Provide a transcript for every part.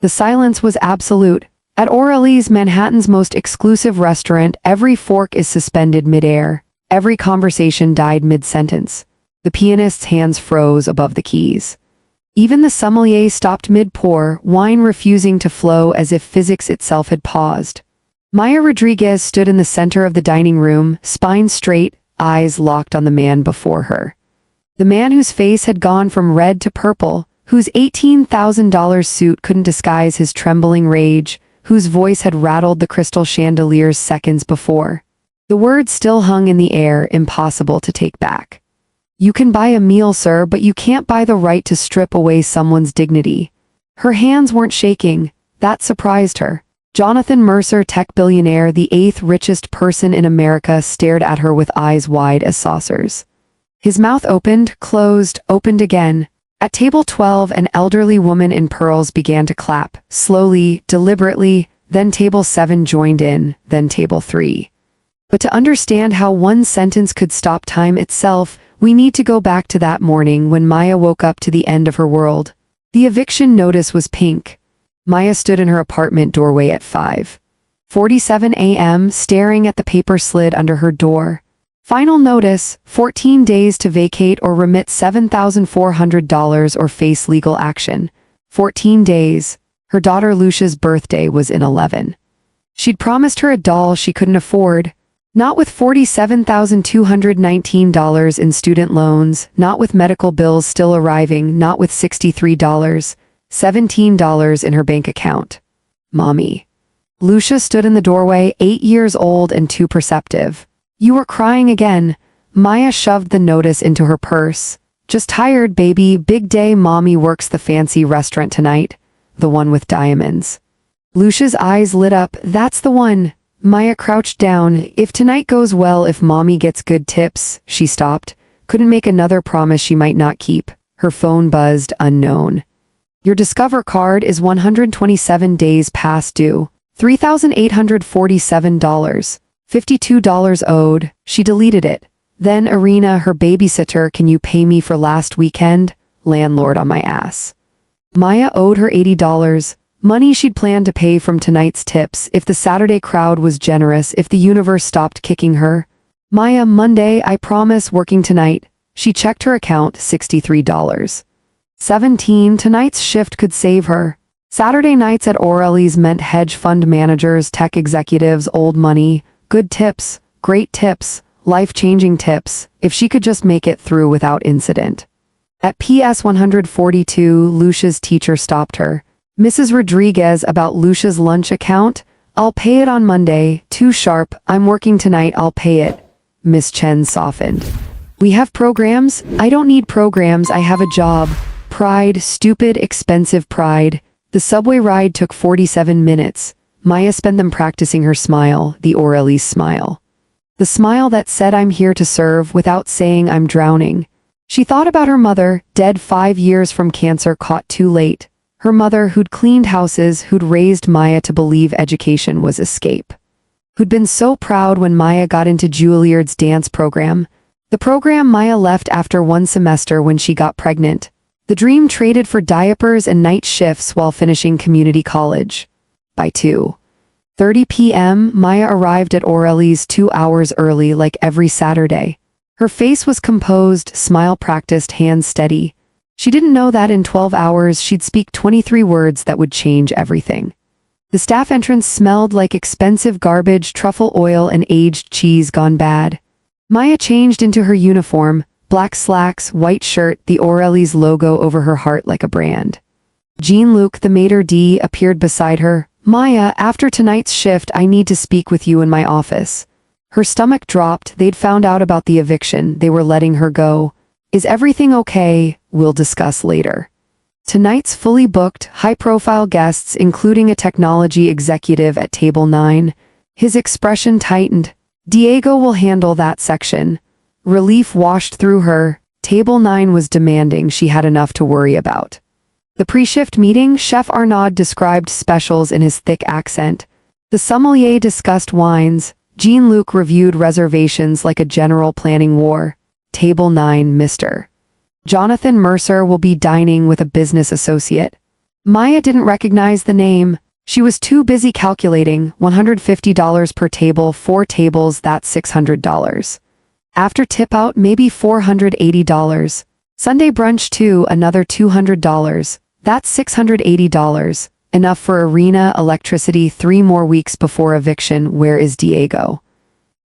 The silence was absolute. At O'Reilly's, Manhattan's most exclusive restaurant, every fork is suspended midair. Every conversation died mid-sentence. The pianist's hands froze above the keys. Even the sommelier stopped mid-pour, wine refusing to flow as if physics itself had paused. Maya Rodriguez stood in the center of the dining room, spine straight, eyes locked on the man before her. The man whose face had gone from red to purple, whose $18,000 suit couldn't disguise his trembling rage, whose voice had rattled the crystal chandeliers seconds before. The words still hung in the air, impossible to take back. "You can buy a meal, sir, but you can't buy the right to strip away someone's dignity." Her hands weren't shaking. That surprised her. Jonathan Mercer, tech billionaire, the 8th richest person in America, stared at her with eyes wide as saucers. His mouth opened, closed, opened again. At table 12, an elderly woman in pearls began to clap, slowly, deliberately, then table 7 joined in, then table 3. But to understand how one sentence could stop time itself, we need to go back to that morning when Maya woke up to the end of her world. The eviction notice was pink. Maya stood in her apartment doorway at 5:47 a.m., staring at the paper slid under her door. Final notice: 14 days to vacate or remit $7,400 or face legal action. 14 days. Her daughter Lucia's birthday was in 11. She'd promised her a doll she couldn't afford. Not with $47,219 in student loans, not with medical bills still arriving, not with $63.17 in her bank account. Mommy. Lucia stood in the doorway, 8 years old and too perceptive. "You were crying again." Maya shoved the notice into her purse. "Just tired, baby. Big day. Mommy works the fancy restaurant tonight. The one with diamonds." Lucia's eyes lit up. "That's the one." Maya crouched down. "If tonight goes well, if Mommy gets good tips." She stopped. Couldn't make another promise she might not keep. Her phone buzzed, unknown. "Your Discover card is 127 days past due. $3,847. $52 owed." She deleted it. Then Irina, her babysitter, "Can you pay me for last weekend?" Landlord on my ass. Maya owed her $80. Money she'd planned to pay from tonight's tips, if the Saturday crowd was generous, if the universe stopped kicking her. Maya, Monday, I promise, working tonight. She checked her account, $63.17. Tonight's shift could save her. Saturday nights at O'Reilly's meant hedge fund managers, tech executives, old money, good tips, great tips, life-changing tips, if she could just make it through without incident. At PS 142, Lucia's teacher stopped her. "Mrs. Rodriguez, about Lucia's lunch account? I'll pay it on Monday. Too sharp. I'm working tonight. I'll pay it." Miss Chen softened. "We have programs? I don't need programs. I have a job." Pride, stupid, expensive pride. The subway ride took 47 minutes. Maya spent them practicing her smile, the O'Reilly's smile. The smile that said, "I'm here to serve," without saying, "I'm drowning." She thought about her mother, dead 5 years from cancer, caught too late. Her mother, who'd cleaned houses, who'd raised Maya to believe education was escape. Who'd been so proud when Maya got into Juilliard's dance program. The program Maya left after 1 semester when she got pregnant. The dream traded for diapers and night shifts while finishing community college. By 2:30 p.m., Maya arrived at O'Reilly's 2 hours early, like every Saturday. Her face was composed, smile practiced, hands steady. She didn't know that in 12 hours she'd speak 23 words that would change everything. The staff entrance smelled like expensive garbage, truffle oil, and aged cheese gone bad. Maya changed into her uniform, black slacks, white shirt, the O'Reilly's logo over her heart like a brand. Jean-Luc, the maitre d', appeared beside her. "Maya, after tonight's shift, I need to speak with you in my office." Her stomach dropped. They'd found out about the eviction. They were letting her go. "Is everything okay? We'll discuss later." Tonight's fully booked, high-profile guests, including a technology executive at table 9. His expression tightened. "Diego will handle that section." Relief washed through her. Table 9 was demanding. She had enough to worry about. The pre-shift meeting, Chef Arnaud described specials in his thick accent. The sommelier discussed wines. Jean-Luc reviewed reservations like a general planning war. Table 9, Mr. Jonathan Mercer will be dining with a business associate. Maya didn't recognize the name. She was too busy calculating. $150 per table, 4 tables, that's $600. After tip out, maybe $480. Sunday brunch too, another $200. That's $680. Enough for arena, electricity, 3 more weeks before eviction. Where is Diego?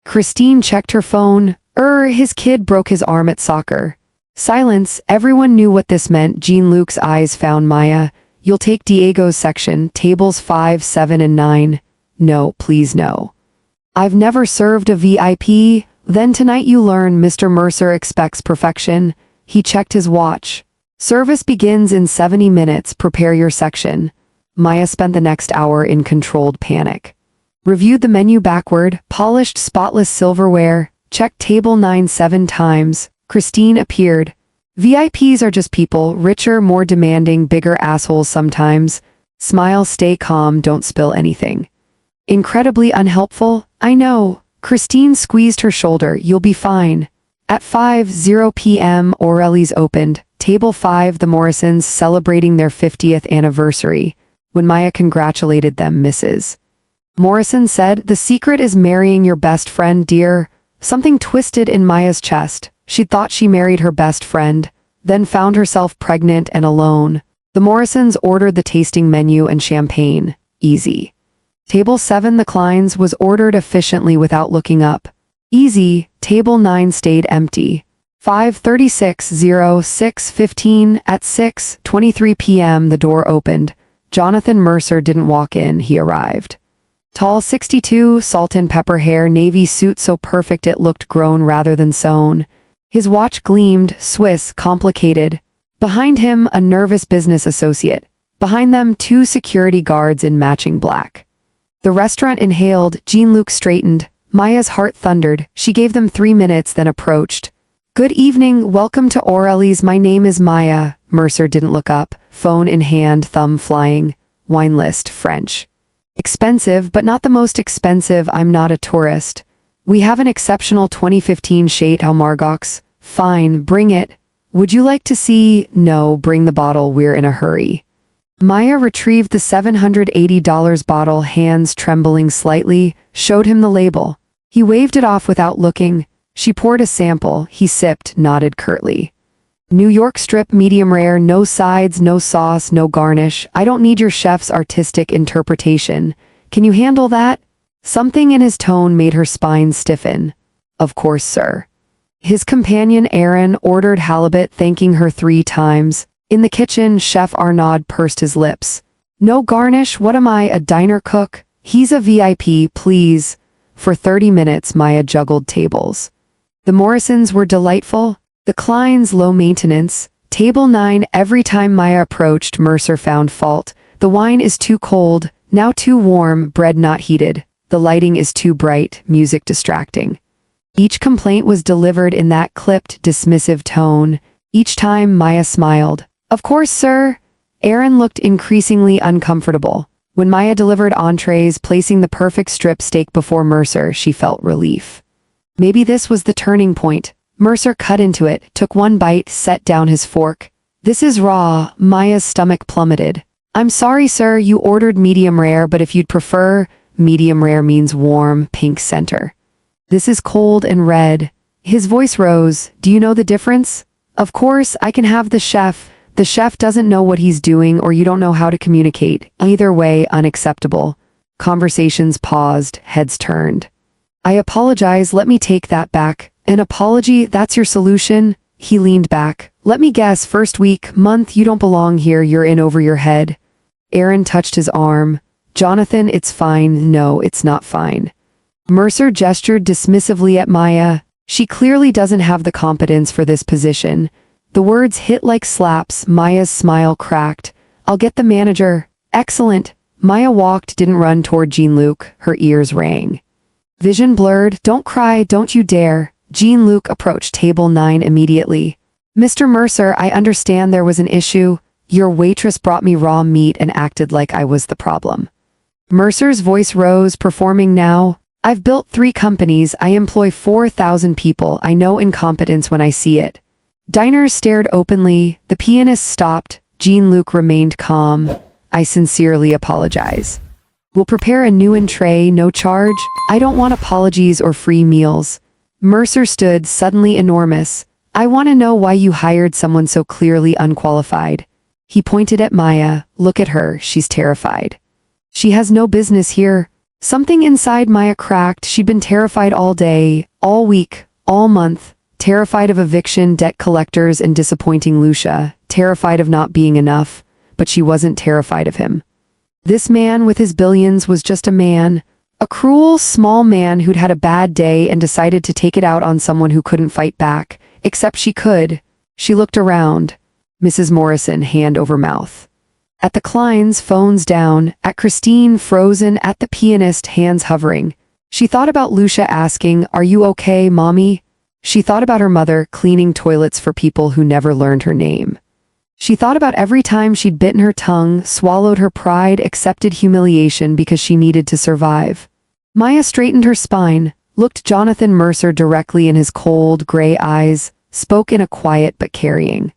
Christine checked her phone. His kid broke his arm at soccer. Silence. Everyone knew what this meant. Jean-Luc's eyes found Maya. You'll take Diego's section, tables 5, 7, and 9. No, please no. I've never served a VIP. Then tonight you learn Mr. Mercer expects perfection. He checked his watch. Service begins in 70 minutes. Prepare your section. Maya spent the next hour in controlled panic. Reviewed the menu backward, polished spotless silverware, checked table 9 7 times. Christine appeared. VIPs are just people, richer, more demanding, bigger assholes sometimes. Smile, stay calm, don't spill anything. Incredibly unhelpful? I know. Christine squeezed her shoulder. You'll be fine. At 5:00 p.m., O'Reilly's opened. Table 5, the Morrisons celebrating their 50th anniversary. When Maya congratulated them, Mrs. Morrison said, "The secret is marrying your best friend, dear." Something twisted in Maya's chest. She thought she married her best friend, then found herself pregnant and alone. The Morrisons ordered the tasting menu and champagne. Easy. Table 7, the Kleins, was ordered efficiently without looking up. Easy. Table 9 stayed empty. 5:36, 6:15, at 6:23 p.m. the door opened. Jonathan Mercer didn't walk in, he arrived. Tall, 62, salt and pepper hair, navy suit so perfect it looked grown rather than sewn. His watch gleamed, Swiss, complicated. Behind him, a nervous business associate. Behind them, 2 security guards in matching black. The restaurant inhaled, Jean-Luc straightened. Maya's heart thundered. She gave them 3 minutes, then approached. "Good evening, welcome to O'Reilly's, my name is Maya." Mercer didn't look up, phone in hand, thumb flying. Wine list, French. "Expensive, but not the most expensive, I'm not a tourist. We have an exceptional 2015 Chateau Margaux." "Fine, bring it. Would you like to see?" "No, bring the bottle, we're in a hurry." Maya retrieved the $780 bottle, hands trembling slightly, showed him the label. He waved it off without looking. She poured a sample, he sipped, nodded curtly. "New York strip, medium rare, no sides, no sauce, no garnish. I don't need your chef's artistic interpretation. Can you handle that?" Something in his tone made her spine stiffen. "Of course, sir." His companion Aaron ordered halibut, thanking her 3 times. In the kitchen, Chef Arnaud pursed his lips. "No garnish, what am I, a diner cook? He's a VIP, please." For 30 minutes, Maya juggled tables. The Morrisons were delightful. The Kleins, low maintenance. Table 9, every time Maya approached, Mercer found fault. "The wine is too cold, now too warm, bread not heated. The lighting is too bright, music distracting." Each complaint was delivered in that clipped, dismissive tone. Each time, Maya smiled. "Of course, sir." Aaron looked increasingly uncomfortable. When Maya delivered entrees, placing the perfect strip steak before Mercer, she felt relief. Maybe this was the turning point. Mercer cut into it, took 1 bite, set down his fork. "This is raw." Maya's stomach plummeted. "I'm sorry, sir, you ordered medium rare, but if you'd prefer, medium rare means warm, pink center. This is cold and red." His voice rose. "Do you know the difference?" "Of course, I can have the chef." "The chef doesn't know what he's doing, or you don't know how to communicate. Either way, unacceptable." Conversations paused, heads turned. "I apologize, let me take that back." "An apology, that's your solution?" He leaned back. "Let me guess, first week, month, you don't belong here, you're in over your head." Aaron touched his arm. "Jonathan, it's fine." "No, it's not fine." Mercer gestured dismissively at Maya. "She clearly doesn't have the competence for this position." The words hit like slaps. Maya's smile cracked. "I'll get the manager." "Excellent." Maya walked, didn't run toward Jean-Luc. Her ears rang. Vision blurred. "Don't cry, don't you dare." Jean-Luc approached table 9 immediately. "Mr. Mercer, I understand there was an issue. Your waitress brought me raw meat and acted like I was the problem." Mercer's voice rose, performing now. "I've built 3 companies. I employ 4,000 people. I know incompetence when I see it." Diners stared openly. The pianist stopped. Jean-Luc remained calm. I sincerely apologize. We'll prepare a new entree, no charge. I don't want apologies or free meals. Mercer stood, suddenly enormous. I want to know why you hired someone so clearly unqualified. He pointed at Maya. Look at her, she's terrified. She has no business here. Something inside Maya cracked. She'd been terrified all day, all week, all month. Terrified of eviction, debt collectors, and disappointing Lucia. Terrified of not being enough. But she wasn't terrified of him. This man with his billions was just a man. A cruel, small man who'd had a bad day and decided to take it out on someone who couldn't fight back. Except she could. She looked around. Mrs. Morrison, hand over mouth. At the Kleins, phones down. At Christine, frozen. At the pianist, hands hovering. She thought about Lucia asking, "Are you okay, Mommy?" She thought about her mother cleaning toilets for people who never learned her name. She thought about every time she'd bitten her tongue, swallowed her pride, accepted humiliation because she needed to survive. Maya straightened her spine, looked Jonathan Mercer directly in his cold, gray eyes, spoke in a quiet but carrying.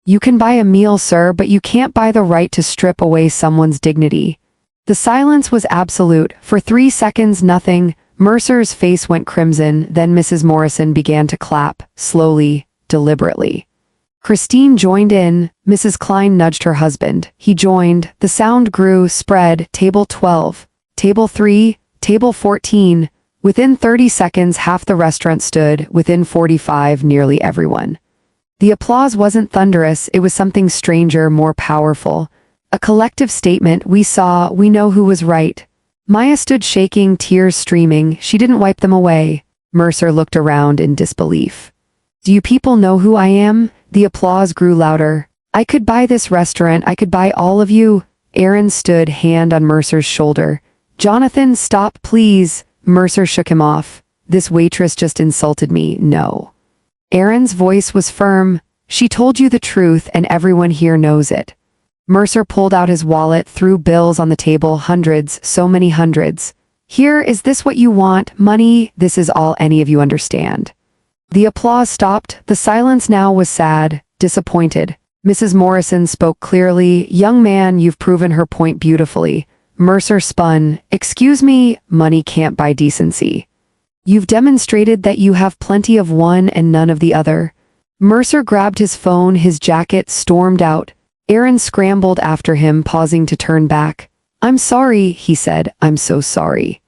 "You can buy a meal, sir, but you can't buy the right to strip away someone's dignity." The silence was absolute. For 3 seconds, nothing. Mercer's face went crimson, then Mrs. Morrison began to clap, slowly, deliberately. Christine joined in. Mrs. Klein nudged her husband. He joined. The sound grew, spread. Table 12. Table 3. Table 14. Within 30 seconds, half the restaurant stood. Within 45, nearly everyone. The applause wasn't thunderous. It was something stranger, more powerful. A collective statement. We saw, we know who was right. Maya stood shaking, tears streaming. She didn't wipe them away. Mercer looked around in disbelief. "Do you people know who I am?" The applause grew louder. "I could buy this restaurant. I could buy all of you." Aaron stood, hand on Mercer's shoulder. "Jonathan, stop, please." Mercer shook him off. "This waitress just insulted me. No." Aaron's voice was firm. "She told you the truth, and everyone here knows it." Mercer pulled out his wallet, threw bills on the table, hundreds, so many hundreds. "Here, is this what you want? Money? This is all any of you understand." The applause stopped. The silence now was sad, disappointed. Mrs. Morrison spoke clearly. "Young man, you've proven her point beautifully." Mercer spun. "Excuse me, money can't buy decency. You've demonstrated that you have plenty of one and none of the other." Mercer grabbed his phone, his jacket, stormed out. Aaron scrambled after him, pausing to turn back. "I'm sorry," he said. "I'm so sorry."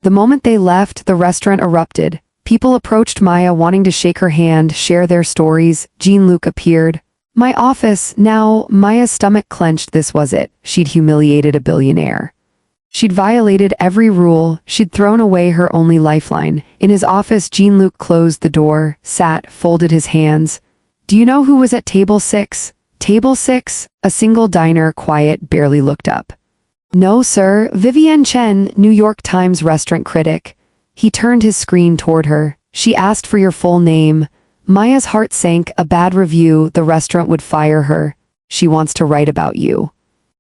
The moment they left, the restaurant erupted. People approached Maya, wanting to shake her hand, share their stories. Jean-Luc appeared. "My office, now." Maya's stomach clenched. This was it. She'd humiliated a billionaire. She'd violated every rule. She'd thrown away her only lifeline. In his office, Jean-Luc closed the door, sat, folded his hands. "Do you know who was at table 6? Table 6? A single diner, quiet, barely looked up. "No, sir. Vivienne Chen, New York Times restaurant critic." He turned his screen toward her. "She asked for your full name." Maya's heart sank. A bad review. The restaurant would fire her. "She wants to write about you.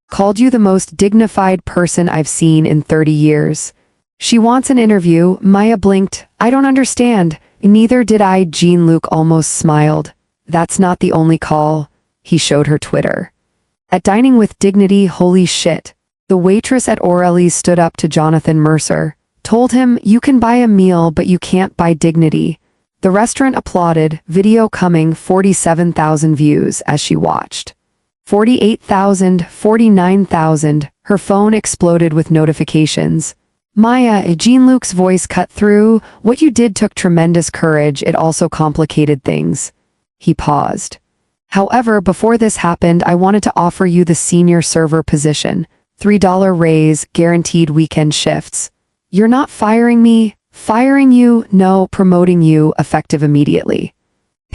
Called you the most dignified person I've seen in 30 years. She wants an interview." Maya blinked. "I don't understand." "Neither did I." Jean-Luc almost smiled. "That's not the only call." He showed her Twitter. At Dining with Dignity, holy shit. The waitress at O'Reilly's stood up to Jonathan Mercer. Told him, "You can buy a meal, but you can't buy dignity." The restaurant applauded. Video coming, 47,000 views as she watched. 48,000, 49,000. Her phone exploded with notifications. "Maya," Jean-Luc's voice cut through. "What you did took tremendous courage. It also complicated things." He paused. "However, before this happened, I wanted to offer you the senior server position. $3 raise, guaranteed weekend shifts." "You're not firing me." "Firing you? No, promoting you, effective immediately."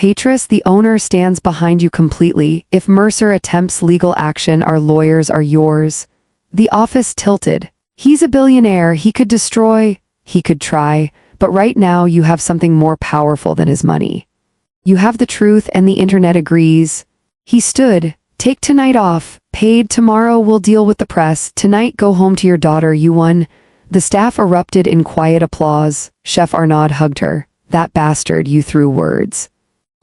"Waitress, the owner stands behind you completely. If Mercer attempts legal action, our lawyers are yours." The office tilted. "He's a billionaire. He could destroy." "He could try. But right now you have something more powerful than his money. You have the truth, and the internet agrees." He stood. "Take tonight off. Paid tomorrow. We'll deal with the press. Tonight go home to your daughter. You won." The staff erupted in quiet applause. Chef Arnaud hugged her. "That bastard, you threw words.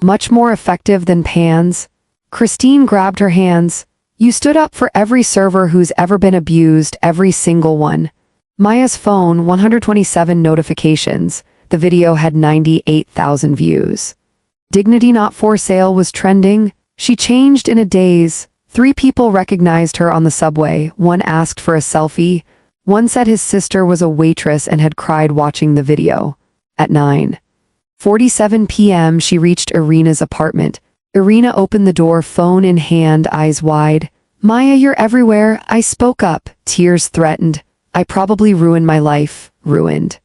Much more effective than pans." Christine grabbed her hands. You stood up for every server who's ever been abused, every single one. Maya's phone, 127 notifications. The video had 98,000 views. Dignity Not For Sale was trending. She changed in a daze. 3 people recognized her on the subway. One asked for a selfie. One said his sister was a waitress and had cried watching the video. At 9:47 p.m., she reached Irina's apartment. Irina opened the door, phone in hand, eyes wide. "Maya, you're everywhere." I spoke up, tears threatened. "I probably ruined my life." Ruined.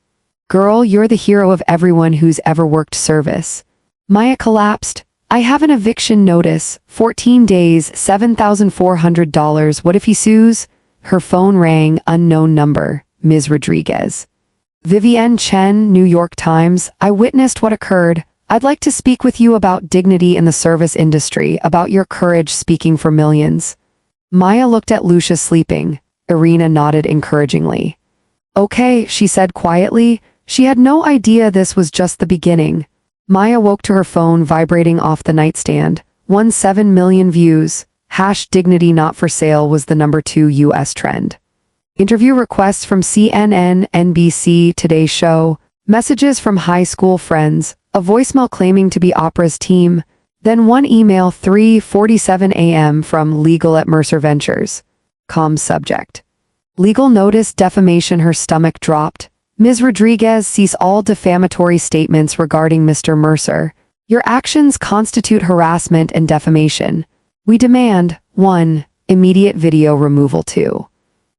"Girl, you're the hero of everyone who's ever worked service." Maya collapsed. "I have an eviction notice. 14 days, $7,400. What if he sues?" Her phone rang, unknown number. Ms. Rodriguez. Vivienne Chen, New York Times. "I witnessed what occurred. I'd like to speak with you about dignity in the service industry, about your courage speaking for millions." Maya looked at Lucia sleeping. Irina nodded encouragingly. "Okay," she said quietly. She had no idea this was just the beginning. Maya woke to her phone vibrating off the nightstand. 17 million views. #Dignity Not For Sale was the #2 U.S. trend. Interview requests from CNN, NBC, Today Show, messages from high school friends, a voicemail claiming to be Oprah's team, then one email 3:47 a.m. from Legal at Mercer Ventures. Calm subject. Legal notice defamation. Her stomach dropped. "Ms. Rodriguez, cease all defamatory statements regarding Mr. Mercer. Your actions constitute harassment and defamation. We demand 1. Immediate video removal. 2.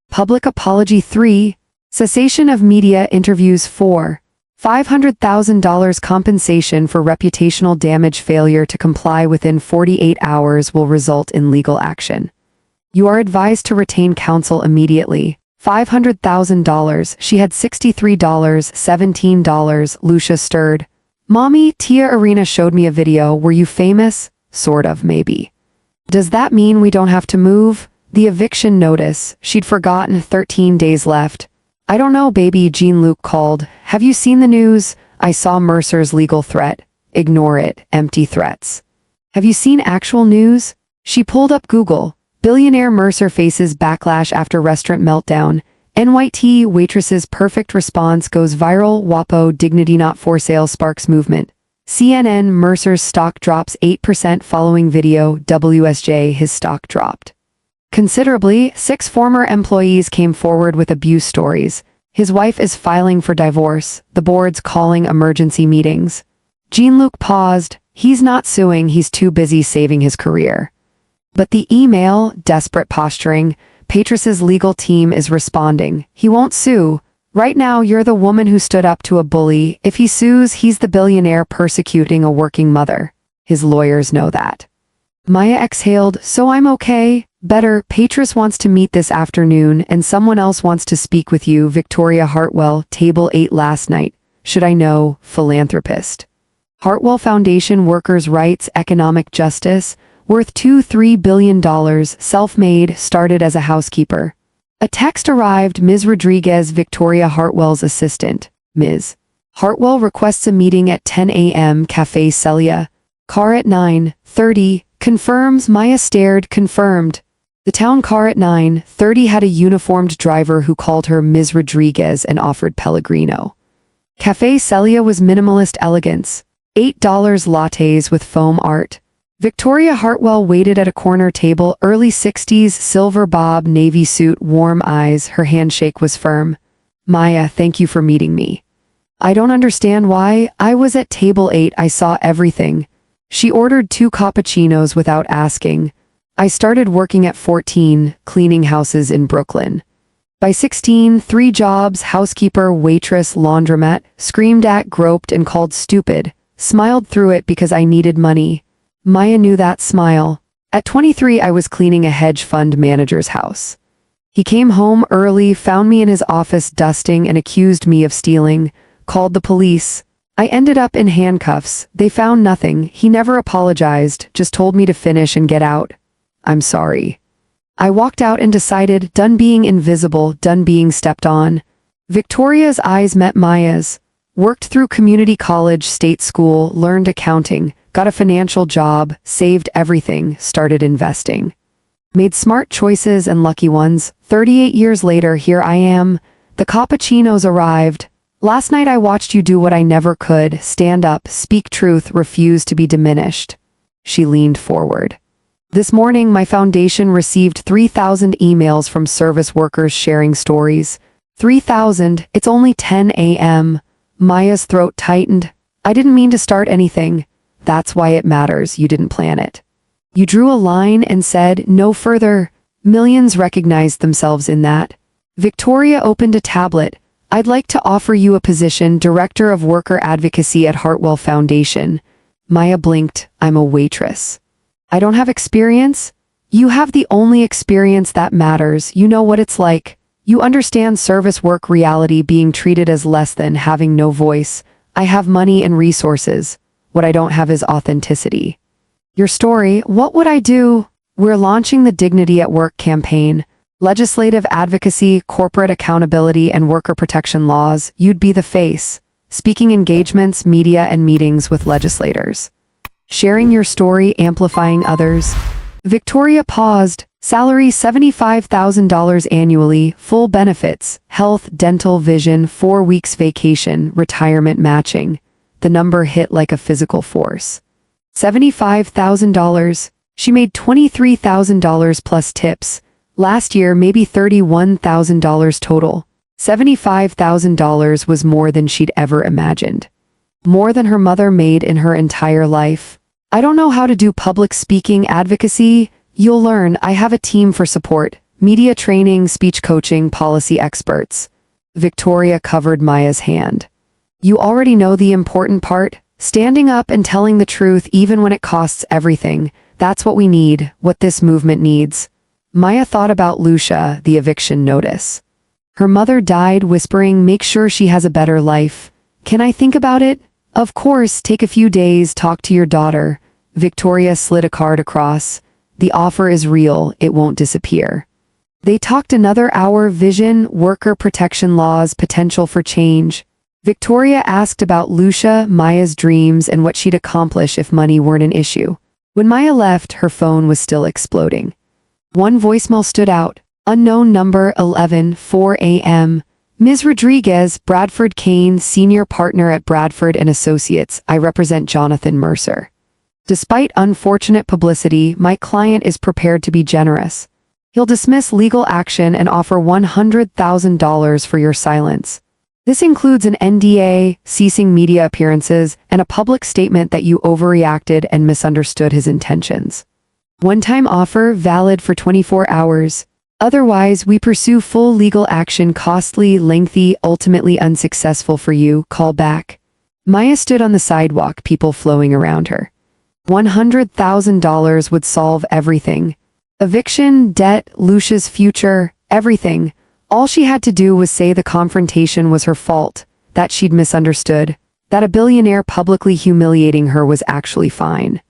Public apology. 3. Cessation of media interviews. 4. $500,000 compensation for reputational damage. Failure to comply within 48 hours will result in legal action. You are advised to retain counsel immediately. $500,000. She had $63, $17. Lucia stirred. "Mommy, Tia Irina showed me a video. Were you famous?" "Sort of, maybe." "Does that mean we don't have to move?" "The eviction notice." She'd forgotten. 13 days left. "I don't know, baby," Jean-Luc called. "Have you seen the news?" "I saw Mercer's legal threat." "Ignore it. Empty threats." "Have you seen actual news?" She pulled up Google. Billionaire Mercer faces backlash after restaurant meltdown. NYT waitress's perfect response goes viral. WAPO Dignity Not For Sale sparks movement. CNN Mercer's stock drops 8% following video. WSJ his stock dropped considerably. 6 former employees came forward with abuse stories. His wife is filing for divorce. The board's calling emergency meetings. Jean-Luc paused. He's not suing, he's too busy saving his career. But the email, desperate posturing. Waitress's legal team is responding. "He won't sue. Right now you're the woman who stood up to a bully. If he sues, he's the billionaire persecuting a working mother. His lawyers know that." Maya exhaled. "So I'm okay?" "Better. Waitress wants to meet this afternoon and someone else wants to speak with you." Victoria Hartwell, table 8 last night. "Should I know?" Philanthropist. Hartwell Foundation, workers' rights, economic justice. Worth $2-3 billion, self-made, started as a housekeeper. A text arrived. Ms. Rodriguez, Victoria Hartwell's assistant. Ms. Hartwell requests a meeting at 10 a.m. Café Celia. Car at 9:30. Confirms. Maya stared. Confirmed. The town car at 9:30 had a uniformed driver who called her Ms. Rodriguez and offered Pellegrino. Café Celia was minimalist elegance. $8 lattes with foam art. Victoria Hartwell waited at a corner table. Early 60s, silver bob, navy suit, warm eyes. Her handshake was firm. "Maya, thank you for meeting me. I don't understand why. I was at table 8. I saw everything." She ordered 2 cappuccinos without asking. "I started working at 14, cleaning houses in Brooklyn. By 16, 3 jobs, housekeeper, waitress, laundromat, screamed at, groped, and called stupid. Smiled through it because I needed money." Maya knew that smile. "At 23, I was cleaning a hedge fund manager's house. He came home early, found me in his office dusting, and accused me of stealing. Called the police. I ended up in handcuffs. They found nothing. He never apologized, just told me to finish and get out. I'm sorry. I walked out and decided, done being invisible, done being stepped on." Victoria's eyes met Maya's. "Worked through community college, state school, learned accounting, got a financial job, saved everything, started investing." Made smart choices and lucky ones. 38 years later, here I am. The cappuccinos arrived. Last night I watched you do what I never could. Stand up, speak truth, refuse to be diminished. She leaned forward. This morning, my foundation received 3,000 emails from service workers sharing stories. 3,000, it's only 10 a.m. Maya's throat tightened. I didn't mean to start anything. That's why it matters, you didn't plan it. You drew a line and said, no further. Millions recognized themselves in that. Victoria opened a tablet. I'd like to offer you a position, Director of Worker Advocacy at Hartwell Foundation. Maya blinked. I'm a waitress. I don't have experience? You have the only experience that matters. You know what it's like. You understand service work reality, being treated as less than, having no voice. I have money and resources. What I don't have is authenticity. Your story, what would I do? We're launching the Dignity at Work campaign. Legislative advocacy, corporate accountability, and worker protection laws. You'd be the face. Speaking engagements, media, and meetings with legislators. Sharing your story, amplifying others. Victoria paused. Salary $75,000 annually, full benefits, health, dental, vision, 4 weeks vacation, retirement matching. The number hit like a physical force. $75,000. She made $23,000 plus tips. Last year, maybe $31,000 total. $75,000 was more than she'd ever imagined. More than her mother made in her entire life. I don't know how to do public speaking advocacy. You'll learn. I have a team for support. Media training, speech coaching, policy experts. Victoria covered Maya's hand. You already know the important part. Standing up and telling the truth even when it costs everything. That's what we need, what this movement needs. Maya thought about Lucia, the eviction notice. Her mother died whispering, make sure she has a better life. Can I think about it? Of course, take a few days, talk to your daughter. Victoria slid a card across. The offer is real, it won't disappear. They talked another hour, vision, worker protection laws, potential for change. Victoria asked about Lucia, Maya's dreams, and what she'd accomplish if money weren't an issue. When Maya left, her phone was still exploding. One voicemail stood out. Unknown number, 11:04 a.m. Ms. Rodriguez, Bradford Kane, senior partner at Bradford & Associates. I represent Jonathan Mercer. Despite unfortunate publicity, my client is prepared to be generous. He'll dismiss legal action and offer $100,000 for your silence. This includes an NDA, ceasing media appearances, and a public statement that you overreacted and misunderstood his intentions. One-time offer, valid for 24 hours. Otherwise, we pursue full legal action, costly, lengthy, ultimately unsuccessful for you. Call back. Maya stood on the sidewalk, people flowing around her. $100,000 would solve everything. Eviction, debt, Lucia's future, everything. All she had to do was say the confrontation was her fault, that she'd misunderstood, that a billionaire publicly humiliating her was actually fine.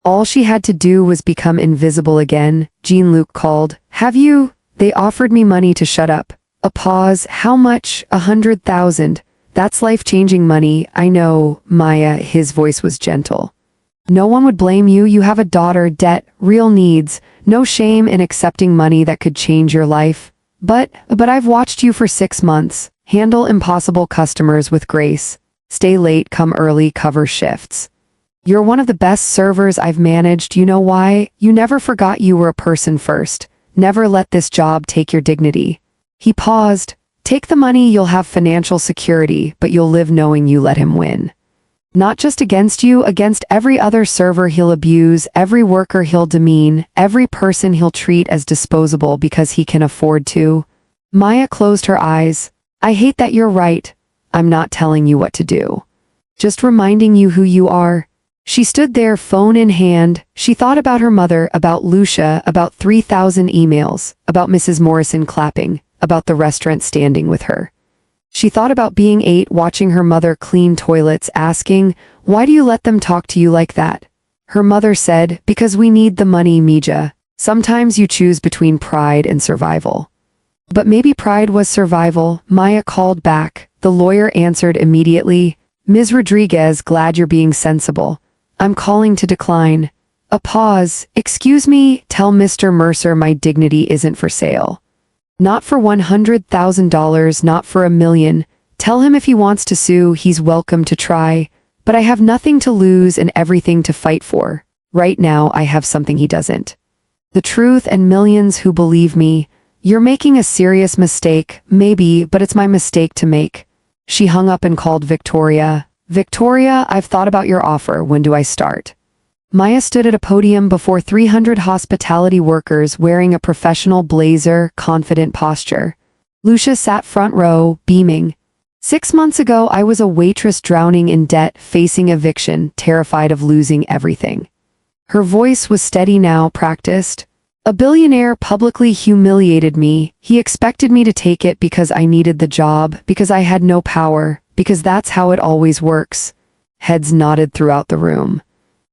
All she had to do was become invisible again. Jean-Luc called. Have you? They offered me money to shut up. A pause. How much? 100,000. That's life-changing money. I know, Maya. His voice was gentle. No one would blame you. You have a daughter, debt, real needs. No shame in accepting money that could change your life. But I've watched you for 6 months. Handle impossible customers with grace. Stay late, come early, cover shifts. You're one of the best servers I've managed. You know why? You never forgot you were a person first. Never let this job take your dignity. He paused. Take the money, you'll have financial security, but you'll live knowing you let him win. Not just against you, against every other server he'll abuse, every worker he'll demean, every person he'll treat as disposable because he can afford to. Maya closed her eyes. I hate that you're right. I'm not telling you what to do. Just reminding you who you are. She stood there, phone in hand. She thought about her mother, about Lucia, about 3,000 emails, about Mrs. Morrison clapping, about the restaurant standing with her. She thought about being 8, watching her mother clean toilets, asking, why do you let them talk to you like that? Her mother said, because we need the money, Mija. Sometimes you choose between pride and survival. But maybe pride was survival. Maya called back. The lawyer answered immediately. Ms. Rodriguez, glad you're being sensible. I'm calling to decline. A pause. Excuse me, tell Mr. Mercer my dignity isn't for sale. Not for $100,000, not for $1 million. Tell him if he wants to sue, he's welcome to try. But I have nothing to lose and everything to fight for. Right now, I have something he doesn't. The truth and millions who believe me. You're making a serious mistake, maybe, but it's my mistake to make. She hung up and called Victoria. Victoria, I've thought about your offer. When do I start? Maya stood at a podium before 300 hospitality workers wearing a professional blazer, confident posture. Lucia sat front row, beaming. 6 months ago, I was a waitress drowning in debt, facing eviction, terrified of losing everything. Her voice was steady now, practiced. A billionaire publicly humiliated me. He expected me to take it because I needed the job, because I had no power, because that's how it always works. Heads nodded throughout the room.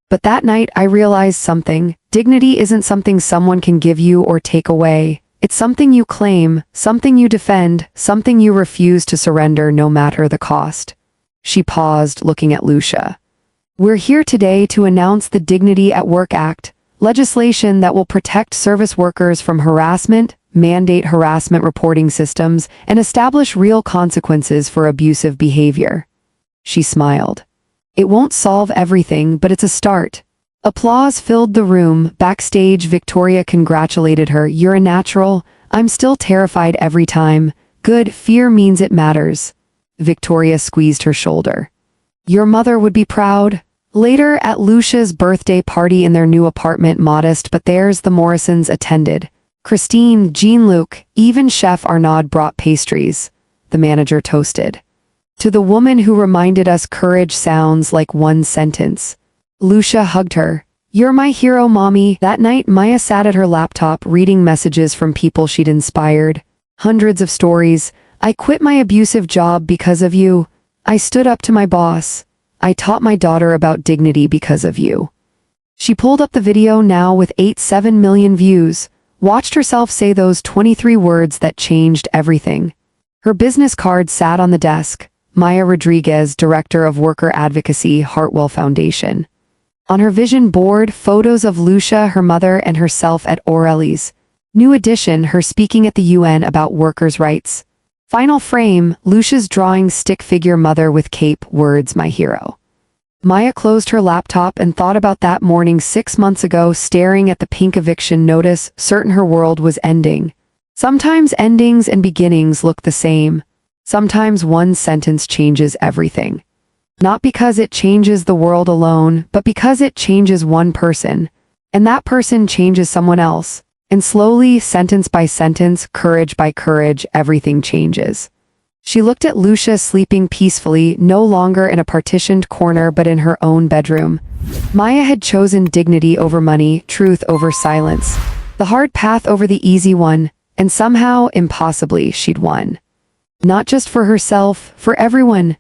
But that night I realized something. Dignity isn't something someone can give you or take away. It's something you claim, something you defend, something you refuse to surrender no matter the cost. She paused, looking at Lucia. We're here today to announce the Dignity at Work Act, legislation that will protect service workers from harassment, mandate harassment reporting systems, and establish real consequences for abusive behavior. She smiled. It won't solve everything, but it's a start. Applause filled the room. Backstage, Victoria congratulated her. You're a natural. I'm still terrified every time. Good, fear means it matters. Victoria squeezed her shoulder. Your mother would be proud. Later, at Lucia's birthday party in their new apartment, modest but theirs, the Morrisons attended. Christine, Jean-Luc, even Chef Arnaud brought pastries. The manager toasted. To the woman who reminded us courage sounds like one sentence. Lucia hugged her. You're my hero, Mommy. That night, Maya sat at her laptop reading messages from people she'd inspired. Hundreds of stories. I quit my abusive job because of you. I stood up to my boss. I taught my daughter about dignity because of you. She pulled up the video now with 8.7 million views, watched herself say those 23 words that changed everything. Her business card sat on the desk. Maya Rodriguez, Director of Worker Advocacy, Hartwell Foundation. On her vision board, photos of Lucia, her mother, and herself at O'Reilly's. New edition, her speaking at the UN about workers' rights. Final frame, Lucia's drawing stick figure mother with cape, words, my hero. Maya closed her laptop and thought about that morning 6 months ago, staring at the pink eviction notice, certain her world was ending. Sometimes endings and beginnings look the same. Sometimes one sentence changes everything. Not because it changes the world alone, but because it changes one person. And that person changes someone else. And slowly, sentence by sentence, courage by courage, everything changes. She looked at Lucia sleeping peacefully, no longer in a partitioned corner but in her own bedroom. Maya had chosen dignity over money, truth over silence. The hard path over the easy one, and somehow, impossibly, she'd won. Not just for herself, for everyone.